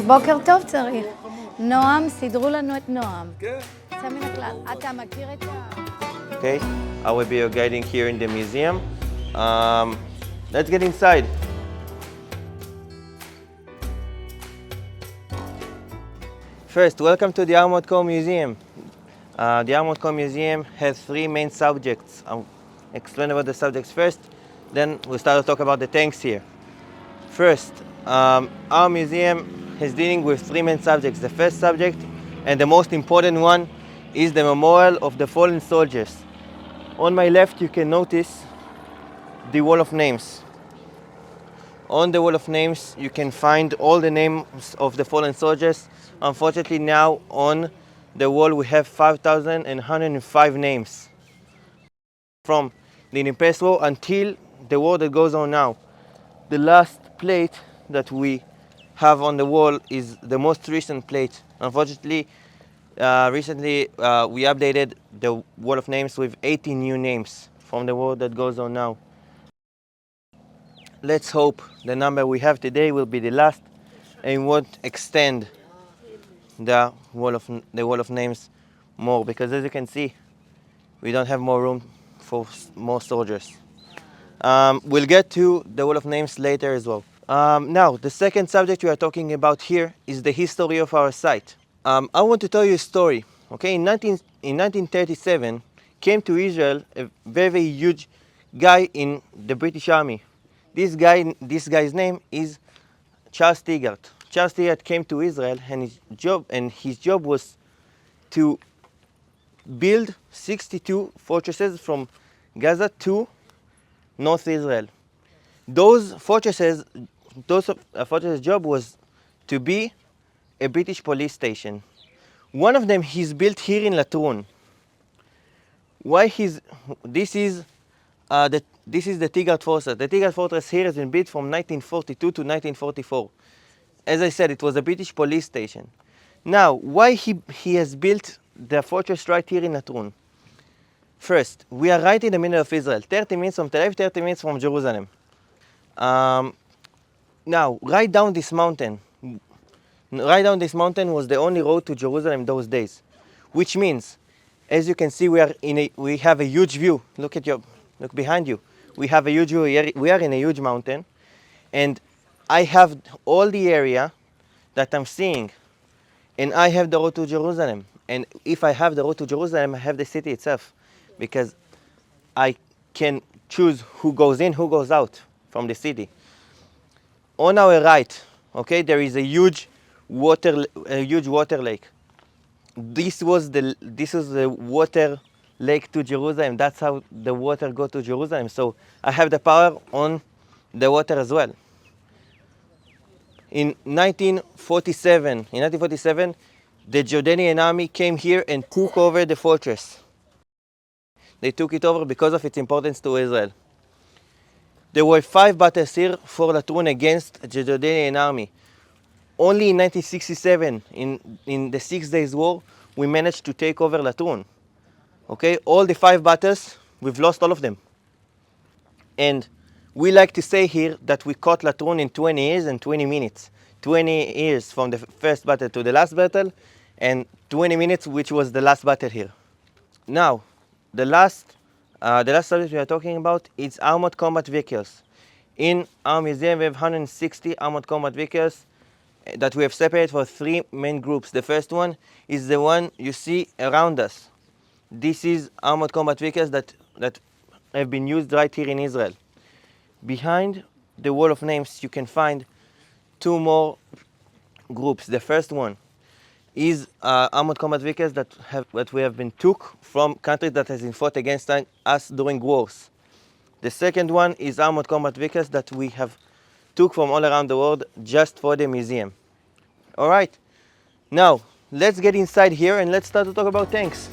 בוקר טוב צריך. נועם, סידרו לנו את נועם. כן. יוצא מן הכלל. אתה מכיר את ה... Okay, I will be your guiding here in the museum. Let's get inside. First, welcome to the Armored Corps Museum. The Armored Corps Museum has three main subjects. I'll explain about the subjects first, then we'll start to talk about the tanks here. First, our museum is dealing with three main subjects. The first subject, and the most important one, is the memorial of the fallen soldiers. On my left, you can notice the wall of names. On the wall of names, you can find all the names of the fallen soldiers. Unfortunately, now on the wall, we have 5,105 names from the Independence War until the war that goes on now. The last plate that we have on the wall is the most recent plate. Unfortunately, recently we updated the wall of names with 80 new names from the war that goes on now. Let's hope the number we have today will be the last and won't extend the wall of names more, because as you can see, we don't have more room for more soldiers. We'll get to the wall of names later as well. Now, the second subject we are talking about here is the history of our site. I want to tell you a story. Okay, in 1937, came to Israel a very huge guy in the British Army. This guy's name is Charles Tigard. Charles Tigard came to Israel, and his job was to build 62 fortresses from Gaza to North Israel. Those fortresses' job was to be a British police station. One of them he's built here in Latrun. This is the Tigard Fortress. The Tigard Fortress here has been built from 1942 to 1944. As I said, it was a British police station. Now, why he has built the fortress right here in Latrun? First, we are right in the middle of Israel, 30 minutes from Tel Aviv, 30 minutes from Jerusalem. Now, right down this mountain was the only road to Jerusalem those days, which means, as you can see, we have a huge view. Look behind you. We have a huge view. We are in a huge mountain, and I have all the area that I'm seeing, and I have the road to Jerusalem. And if I have the road to Jerusalem, I have the city itself, because I can choose who goes in, who goes out from the city. On our right, okay, there is a huge water lake. This was the water lake to Jerusalem. That's how the water go to Jerusalem. So I have the power on the water as well. In 1947, the Jordanian army came here and took over the fortress. They took it over because of its importance to Israel. There were 5 battles here for Latrun against the Jordanian army. Only in 1967, in the 6 Days War, we managed to take over Latrun. Okay, all the 5 battles, we've lost all of them. And we like to say here that we caught Latrun in 20 years and 20 minutes. 20 years from the first battle to the last battle, and 20 minutes, which was the last battle here. Now, the last subject we are talking about is armored combat vehicles. In our museum, we have 160 armored combat vehicles that we have separated for 3 main groups. The first one is the one you see around us. This is armored combat vehicles that have been used right here in Israel. Behind the wall of names, you can find 2 more groups. The first one is armored combat vehicles that we have been took from countries that has been fought against us during wars. The second one is armored combat vehicles that we have took from all around the world just for the museum. All right, now let's get inside here and let's start to talk about tanks.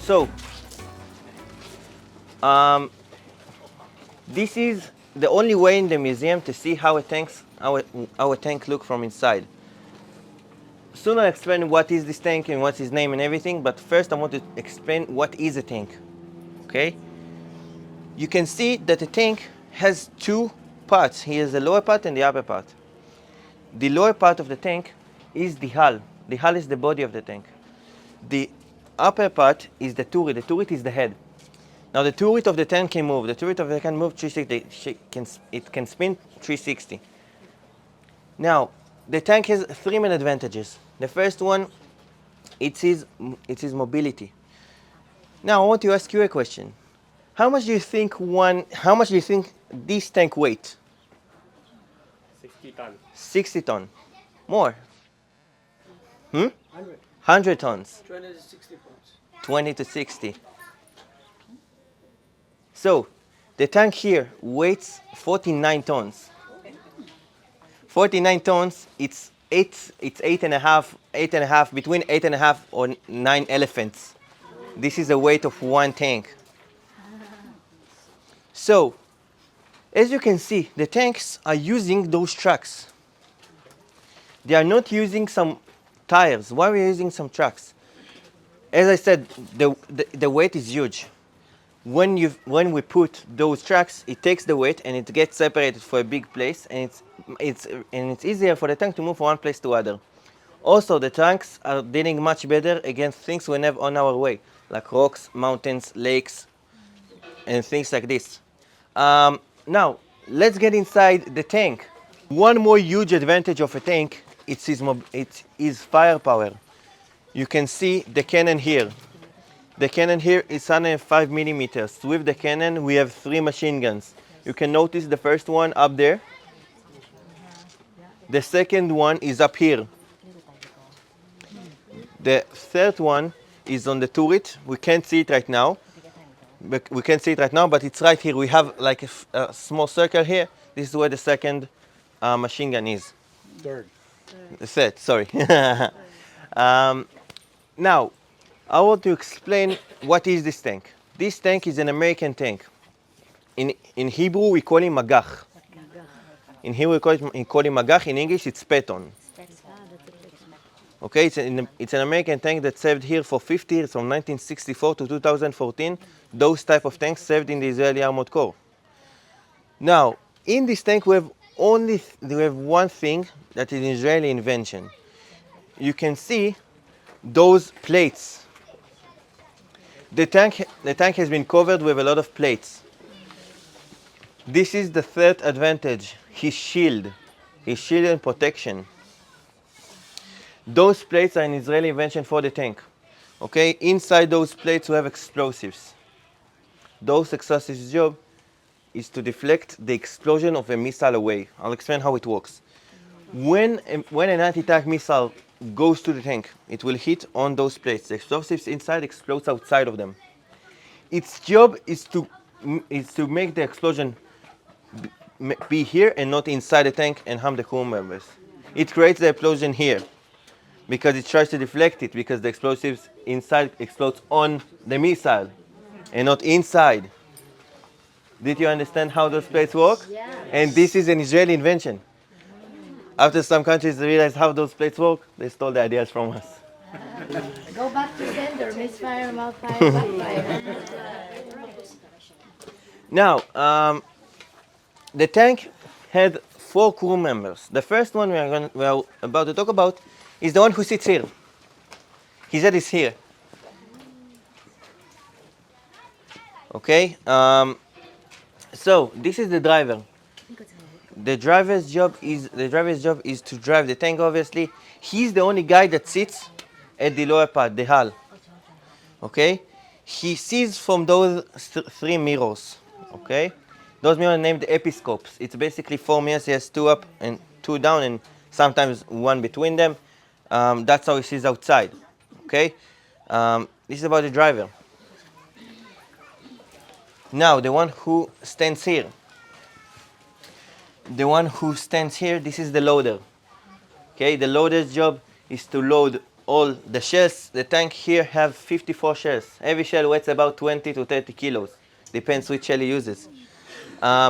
So, this is the only way in the museum to see how our tank look from inside. Soon I'll explain what is this tank and what's his name and everything, but first I want to explain what is a tank. Okay? you can see that the tank has two parts. He has the lower part and the upper part. The lower part of the tank is the hull. The hull is the body of the tank. The upper part is the turret. The turret is the head. Now the turret of the tank can move. The turret of the tank can move 360. It can spin 360. Now, the tank has three main advantages. The first one, it's his mobility. Now I want to ask you a question. How much do you think this tank weighs? 60 tons. 60 tons. More. 100 tons. 20 to 60 pounds. 20 to 60. So, the tank here weighs 49 tons. 49 tons, it's eight and a half, between 8.5 or 9 elephants. This is the weight of one tank. So, as you can see, the tanks are using those trucks. They are not using some tires. Why are we using some trucks? As I said, the weight is huge. When we put those trucks, it takes the weight and it gets separated for a big place, and it's easier for the tank to move from one place to other. Also, the tanks are dealing much better against things we have on our way, like rocks, mountains, lakes, and things like this. Now, let's get inside the tank. One more huge advantage of a tank, it's his firepower. You can see the cannon here. The cannon here is 105 millimeters. With the cannon, we have 3 machine guns. You can notice the first one up there. The second one is up here. The third one is on the turret. We can't see it right now. But it's right here. We have like a small circle here. This is where the second machine gun is. Third. The third, sorry. Now, I want to explain what is this tank. This tank is an American tank. In Hebrew, we call him magach. In Hebrew, we call him magach. In English, it's peton. Okay, it's an American tank that served here for 50 years, from 1964 to 2014. Those type of tanks served in the Israeli Armored Corps. Now, in this tank, we have one thing that is an Israeli invention. You can see those plates. The tank has been covered with a lot of plates. This is the third advantage, his shield and protection. Those plates are an Israeli invention for the tank. Okay, inside those plates we have explosives. Those explosives' job is to deflect the explosion of a missile away. I'll explain how it works. When an anti-tank missile goes to the tank, it will hit on those plates. The explosives inside explodes outside of them. Its job is to make the explosion be here and not inside the tank and harm the crew members. It creates the explosion here because it tries to deflect it, because the explosives inside explodes on the missile and not inside. Did you understand how those plates work? Yeah. And this is an Israeli invention. After some countries realized how those plates work, they stole the ideas from us. Go back to sender, misfire, malfire, backfire. Now, the tank had 4 crew members. The first one we are about to talk about is the one who sits here. His head is here. Okay. So this is the driver. The driver's job is to drive the tank. Obviously, he's the only guy that sits at the lower part, the hull. Okay. He sees from those 3 mirrors. Okay. Those mirrors are named episcopes. It's basically 4 mirrors. He has 2 up and 2 down, and sometimes 1 between them. That's how he sees outside. Okay. This is about the driver. Now, the one who stands here. This is the loader. Okay, the loader's job is to load all the shells. The tank here have 54 shells. Every shell weighs about 20 to 30 kilos. Depends which shell he uses.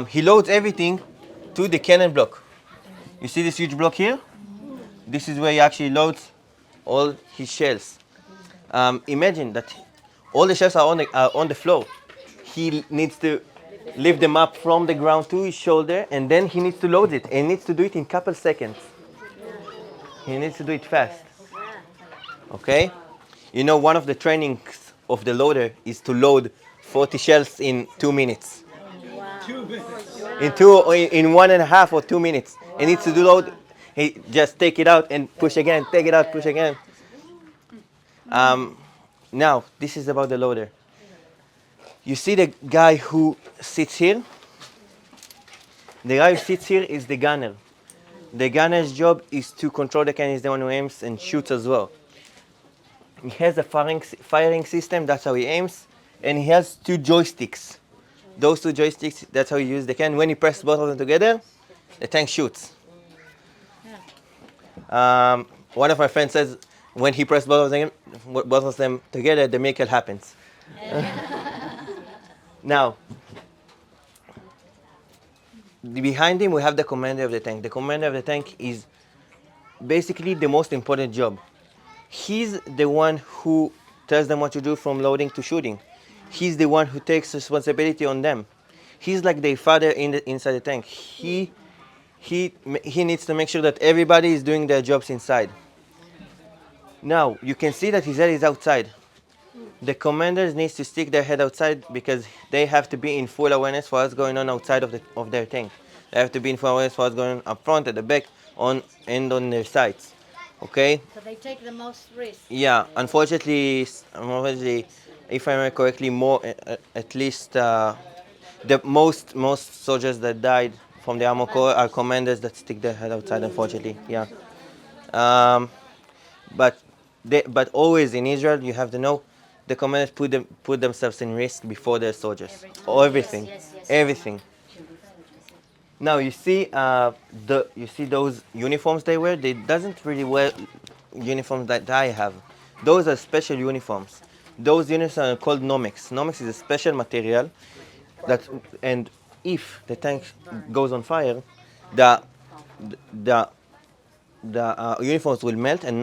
He loads everything to the cannon block. You see this huge block here? This is where he actually loads all his shells. Imagine that all the shells are on the floor. He needs to lift them up from the ground to his shoulder, and then he needs to load it. And he needs to do it in couple seconds. He needs to do it fast. Okay? You know, one of the trainings of the loader is to load 40 shells in 2 minutes. In 1.5 or 2 minutes. He needs to do load. He just take it out and push again, take it out, push again. Now, this is about the loader. You see the guy who sits here? The guy who sits here is the gunner. The gunner's job is to control the cannon. He's the one who aims and shoots as well. He has a firing system, that's how he aims. And he has 2 joysticks. Those 2 joysticks, that's how he uses the cannon. When he presses both of them together, the tank shoots. One of my friends says, when he presses both of them together, the miracle happens. Now, behind him we have the commander of the tank. The commander of the tank is basically the most important job. He's the one who tells them what to do from loading to shooting. He's the one who takes responsibility on them. He's like their father inside the tank. He needs to make sure that everybody is doing their jobs inside. Now, you can see that his head is outside. The commanders need to stick their head outside because they have to be in full awareness for what's going on outside of their tank. They have to be in full awareness for what's going on up front, at the back, and on their sides. Okay? So they take the most risk. Yeah, unfortunately, if I remember correctly, at least the most soldiers that died from the Armor Corps are commanders that stick their head outside, unfortunately. Yeah. But always in Israel, you have to know, the commanders put themselves in risk before their soldiers. Everything. Yes. Everything. Now you see those uniforms they wear. They doesn't really wear uniforms that I have. Those are special uniforms. Those uniforms are called nomics. Nomics is a special material and if the tank goes on fire, the uniforms will melt and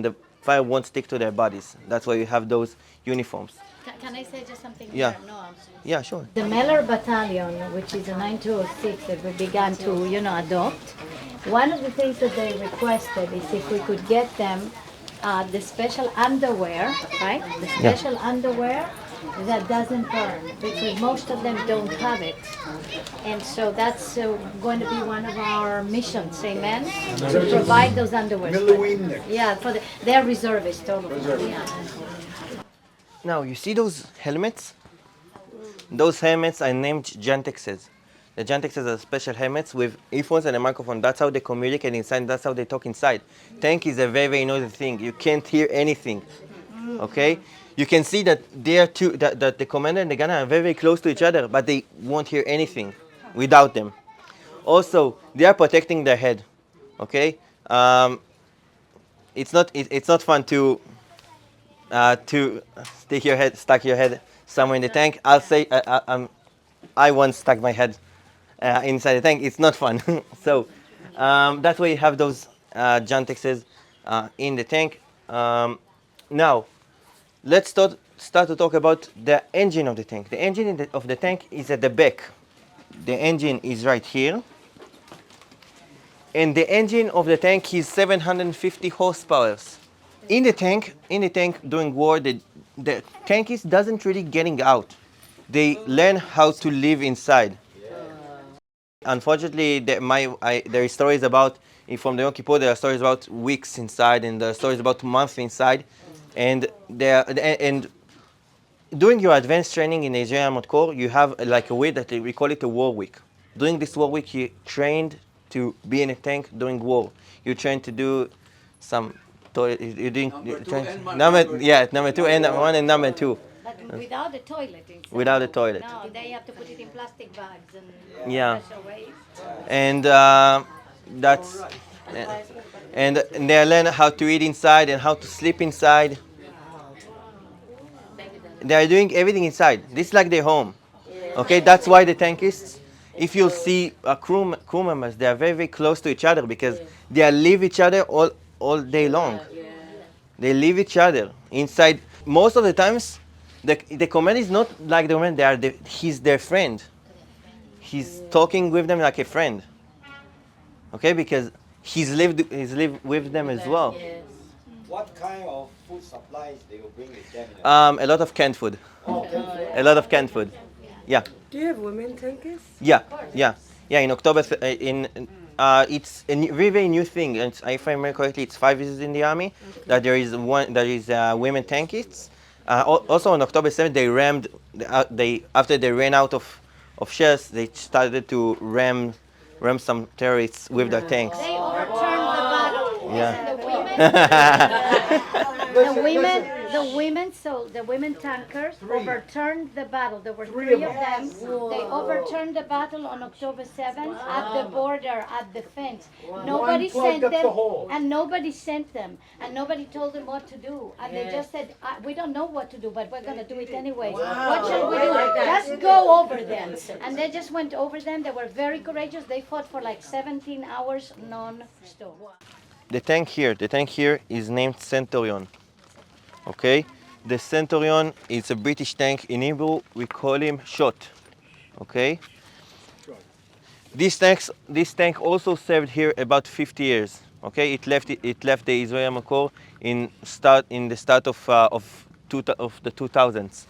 the fire won't stick to their bodies. That's why you have those uniforms. Can I say just something Yeah. here? No. Yeah, sure. The Meller Battalion, which is a 9206 that we began to, adopt, one of the things that they requested is if we could get them the special underwear, right? The special underwear that doesn't burn, because most of them don't have it. And so that's going to be one of our missions, amen? To provide those underwear. Yeah, they're reservists, all of them. Yeah. Now, you see those helmets? Those helmets are named Jantexes. The Jantexes are special helmets with earphones and a microphone. That's how they communicate inside. That's how they talk inside. Tank is a very, very noisy thing. You can't hear anything. Okay? You can see that that the commander and the gunner are very, very close to each other, but they won't hear anything without them. Also, they are protecting their head. Okay? It's not fun to stuck your head somewhere in the tank. I'll say I once stuck my head inside the tank. It's not fun. So that's why you have those Jantexes in the tank. Now, let's start to talk about the engine of the tank. The engine of the tank is at the back. The engine is right here. And the engine of the tank is 750 horsepower. In the tank during war, the tankists doesn't really getting out. They learn how to live inside. Unfortunately, there are stories about, from the Yom Kippur, there are stories about weeks inside, and there are stories about months inside. And during your advanced training in the Israeli Armored Corps, you have like a week that we call it a war week. During this war week, you trained to be in a tank during war. You trained to do some number 2 and 1 and number 2. But without the toilet inside. Without the toilet. No, they have to put it in plastic bags and special ways. And and they learn how to eat inside and how to sleep inside. They are doing everything inside. This is like their home. Okay, that's why the tankists, if you'll see crew members, they are very, very close to each other because they live each other all day long. They live each other inside. Most of the times, the commander is not like the commander. He's their friend. he's talking with them like a friend. Okay, because he's lived with them as well. What kind of food supplies they will bring with them? A lot of canned food. Oh, okay. A lot of canned food. Yeah. Do you have women tankers? Yeah, yeah, yeah. In October, it's a very, very new thing. If I remember correctly, it's 5 years in the army that there is women tankists. Also on October 7th, they rammed. After they ran out of shells, they started to ram some terrorists with their tanks. They overturned the battle. Yeah. The women tankers overturned the battle. There were 3 of them. They overturned the battle on October 7th at the border, at the fence. Nobody sent them, and nobody sent them, and nobody told them what to do. And they just said, "We don't know what to do, but we're going to do it anyway. What shall we do? Just go over them." And they just went over them. They were very courageous. They fought for like 17 hours non-stop. The tank here is named Centurion. Okay, the Centurion is a British tank. In Hebrew, we call him Shot. Okay, this tank also served here about 50 years. Okay, it left the Israeli Army Corps in the start of the 2000s.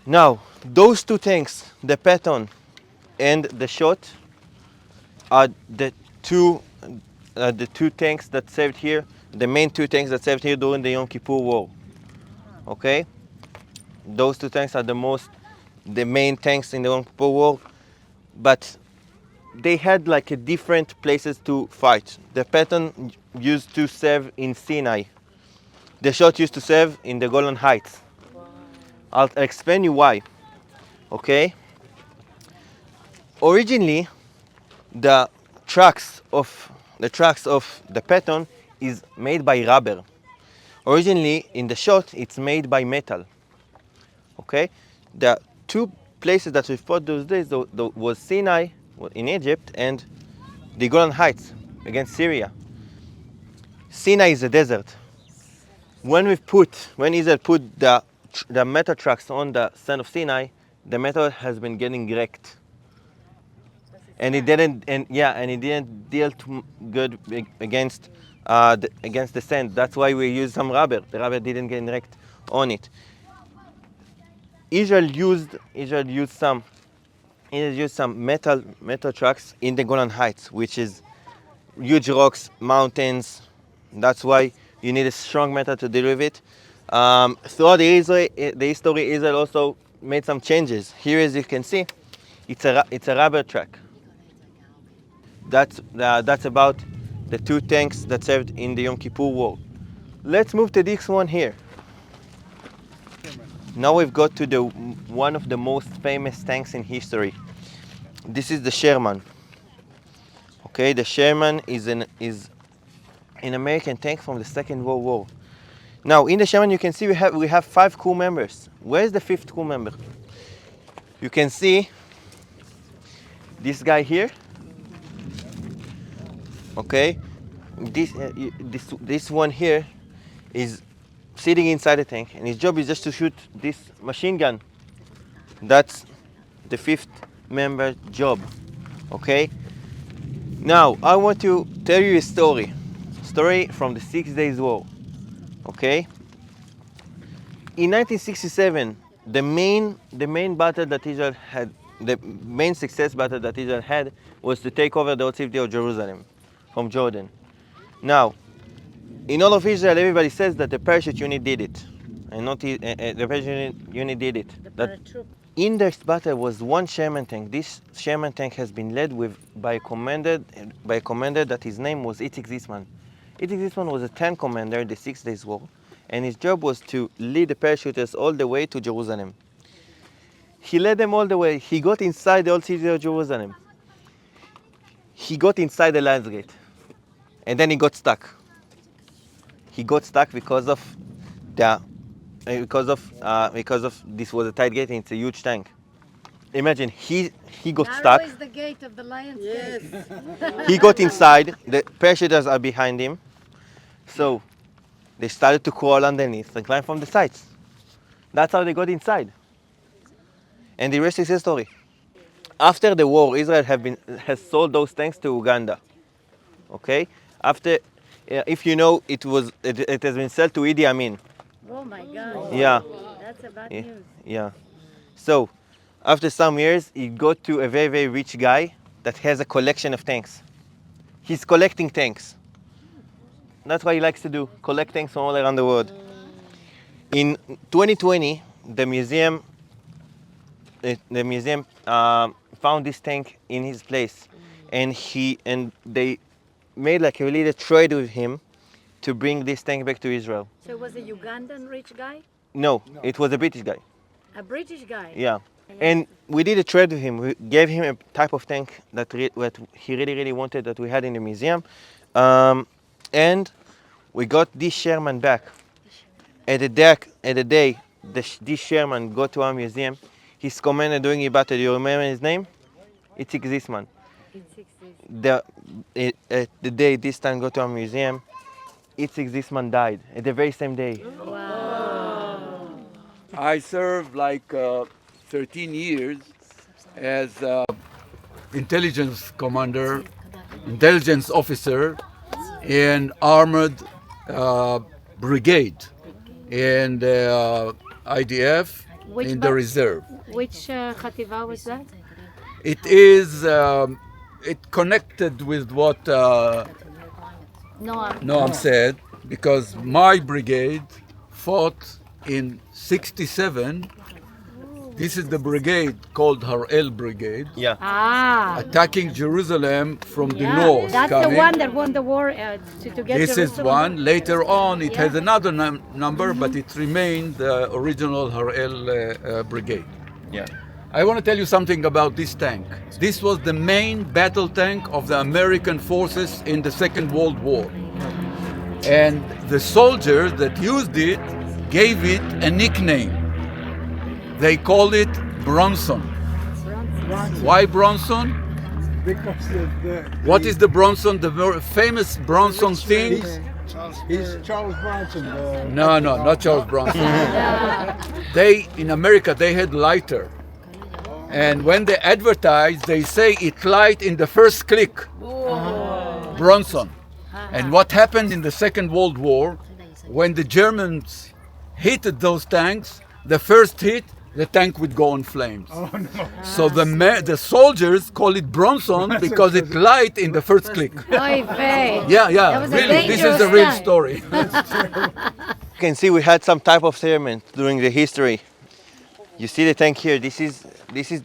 Now, those 2 tanks, the Patton and the Shot, are the two tanks that served here, the main 2 tanks that served here during the Yom Kippur War. Okay, those 2 tanks are the main tanks in the Yom Kippur War, but they had like a different places to fight. The Patton used to serve in Sinai. The Shot used to serve in the Golan Heights. I'll explain you why. Okay. Originally, the tracks of the Patton is made by rubber. Originally, in the Shot, it's made by metal. Okay, the 2 places that we fought those days was Sinai in Egypt and the Golan Heights against Syria. Sinai is a desert. When Israel put the metal tracks on the sand of Sinai, the metal has been getting wrecked. And it didn't deal too good against the sand. That's why we used some rubber. The rubber didn't get wrecked on it. Israel used some metal tracks in the Golan Heights, which is huge rocks, mountains. That's why you need a strong metal to deal with it. Throughout the history, Israel also made some changes. Here, as you can see, it's a rubber track. That's about the 2 tanks that served in the Yom Kippur War. Let's move to this one here. Now we've got to one of the most famous tanks in history. This is the Sherman. Okay, the Sherman is an American tank from the Second World War. Now in the Sherman, you can see we have 5 crew members. Where is the 5th crew member? You can see this guy here. Okay, this one here is sitting inside the tank, and his job is just to shoot this machine gun. That's the 5th member job. Okay. Now I want to tell you a story from the 6 Days War. Okay. In 1967, the main battle that Israel had, the main success battle that Israel had, was to take over the old city of Jerusalem from Jordan. Now, in all of Israel, everybody says that the parachute unit did it, and not the parachute unit did it. In this battle was 1 Sherman tank. This Sherman tank has been led by a commander that his name was Itzik Zisman. Itzik Zisman was a tank commander in the 6 Days War, and his job was to lead the parachuters all the way to Jerusalem. He led them all the way. He got inside the old city of Jerusalem. He got inside the Lion's Gate, and then he got stuck. He got stuck because of this was a tight gate and it's a huge tank. Imagine he got stuck. Narrow is the gate of the Lion's Gate. He got inside. The parachuters are behind him, so they started to crawl underneath and climb from the sides. That's how they got inside. And the rest is history. after the war, Israel has sold those tanks to Uganda. Okay, after, if you know, it has been sold to Idi Amin. Oh my God. Yeah. That's a bad Yeah. news. Yeah. So, after some years, he got to a very, very rich guy that has a collection of tanks. He's collecting tanks. That's what he likes to do, collect tanks from all around the world. In 2020, the museum found this tank in his place, and they made like a really trade with him to bring this tank back to Israel. So it was a Ugandan rich guy? No, it was a British guy. A British guy? Yeah. And we did a trade with him. We gave him a type of tank that what he really, really wanted that we had in the museum. And we got this Sherman back. At the day this Sherman got to our museum, his commander during the battle, do you remember his name? It's this man. At the day this tank got to our museum, this man died at the very same day. I served like 13 years as intelligence commander, intelligence officer in armored brigade in the IDF in the reserve. Which Khativa was that? It is it connected with what Noam said, because my brigade fought in 67. This is the brigade called Harel Brigade, Yeah. attacking Jerusalem from the north. That's coming. the one that won the war to get This is Jerusalem. one. Later on, it has another number, but it remained the original Harel Brigade. Yeah. I want to tell you something about this tank. This was the main battle tank of the American forces in the Second World War. And the soldiers that used it gave it a nickname. They called it Bronson. Why Bronson? Because What is the Bronson? The very famous Bronson thing? he's Charles Bronson. No, not Charles Bronson. In America, they had lighter. And when they advertise, they say it light in the first click. Bronson. And what happened in the Second World War, when the Germans hit those tanks, the first hit, the tank would go in flames. Oh, no. So the soldiers call it Bronson because it light in the first click. Oy vey. Yeah, was a really, this is dangerous the real time. story. You can see we had some type of settlement during the history. You see the tank here. This is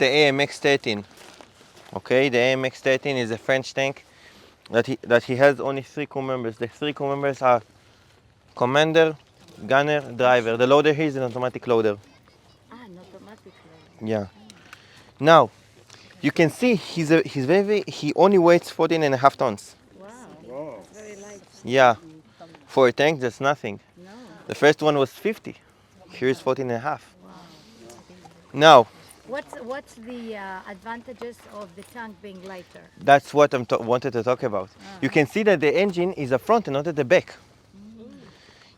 the AMX-13. Okay, the AMX-13 is a French tank that he has only 3 crew members. The 3 crew members are commander, gunner, driver. The loader here is an automatic loader. An automatic loader. Yeah. Now, you can see he only weighs 14.5 tons. Wow. Very light. Yeah. For a tank, that's nothing. No. The first one was 50. Here is 14.5. Now, What's the advantages of the tank being lighter? that's what I wanted to talk about. You can see that the engine is up front and not at the back.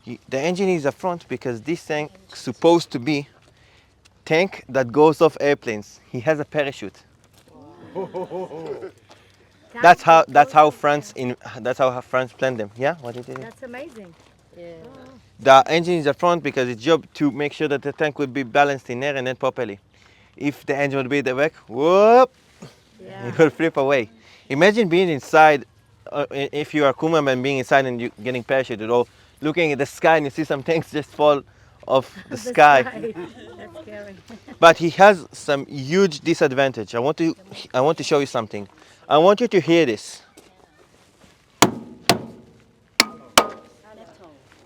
The engine is up front because this tank is supposed to be tank that goes off airplanes. He has a parachute. That's how France planned them. Yeah, what did you do? That's amazing. The engine is up front because its job to make sure that the tank would be balanced in air and then properly. If the engine would be at the back, whoop, it will flip away. Imagine being inside, if you are a crew member and being inside and you getting parachuted, or looking at the sky and you see some tanks just fall off the sky. That's scary. But he has some huge disadvantage. I want to show you something. I want you to hear this.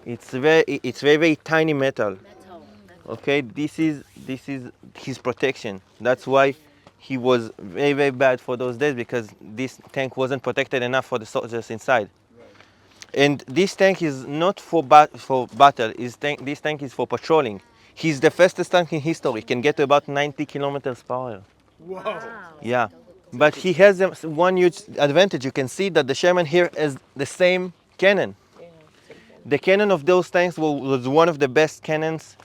It's very tiny metal. Okay, this is his protection. That's why he was very, very bad for those days, because this tank wasn't protected enough for the soldiers inside. And this tank is not for battle. This tank is for patrolling. He's the fastest tank in history. Can get to about 90 kilometers per hour. Wow. Yeah, but he has one huge advantage. You can see that the Sherman here has the same cannon. The cannon of those tanks was one of the best cannons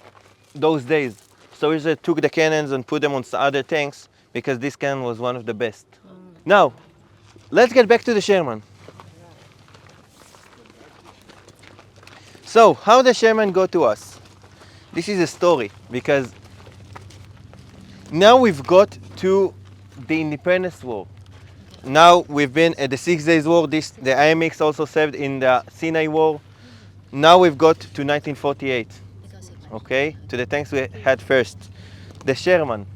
those days. So Israel took the cannons and put them on other tanks because this cannon was one of the best. Now, let's get back to the Sherman. So, how the Sherman got to us? This is a story, because now we've got to the Independence War. Now we've been at the 6 Days War. The IMX also served in the Sinai War. Now we've got to 1948. Okay, to the tanks we had first. The Sherman.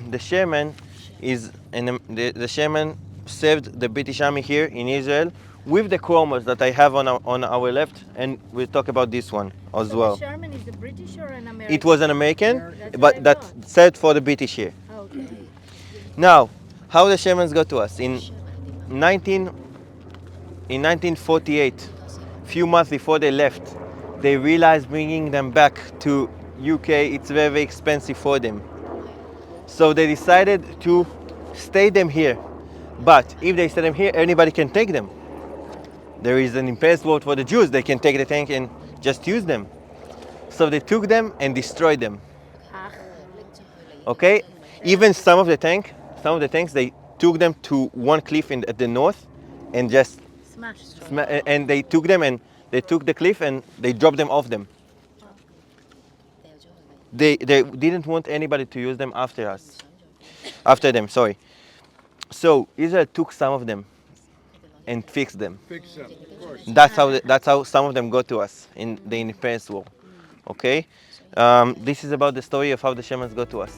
The Sherman is the Sherman served the British Army here in Israel with the chromos that I have on our left, and we'll talk about this one as well. The Sherman is a British or an American? It was an American, That's what but I that thought. served for the British here. Okay. Now, how the Shermans got to us? In 1948, few months before they left, they realized bringing them back to UK, it's very, very expensive for them. So they decided to stay them here. But if they stay them here, anybody can take them. There is an imperial war for the Jews. They can take the tank and just use them. So they took them and destroyed them. Okay? Even some of the tanks, they took them to one cliff at the north and just and they took them and they took the cliff and they dropped them off them. They didn't want anybody to use them after them. So Israel took some of them and fixed them. Fix them, of course. That's how some of them got to us in the Independence War. Okay, this is about the story of how the Shermans got to us.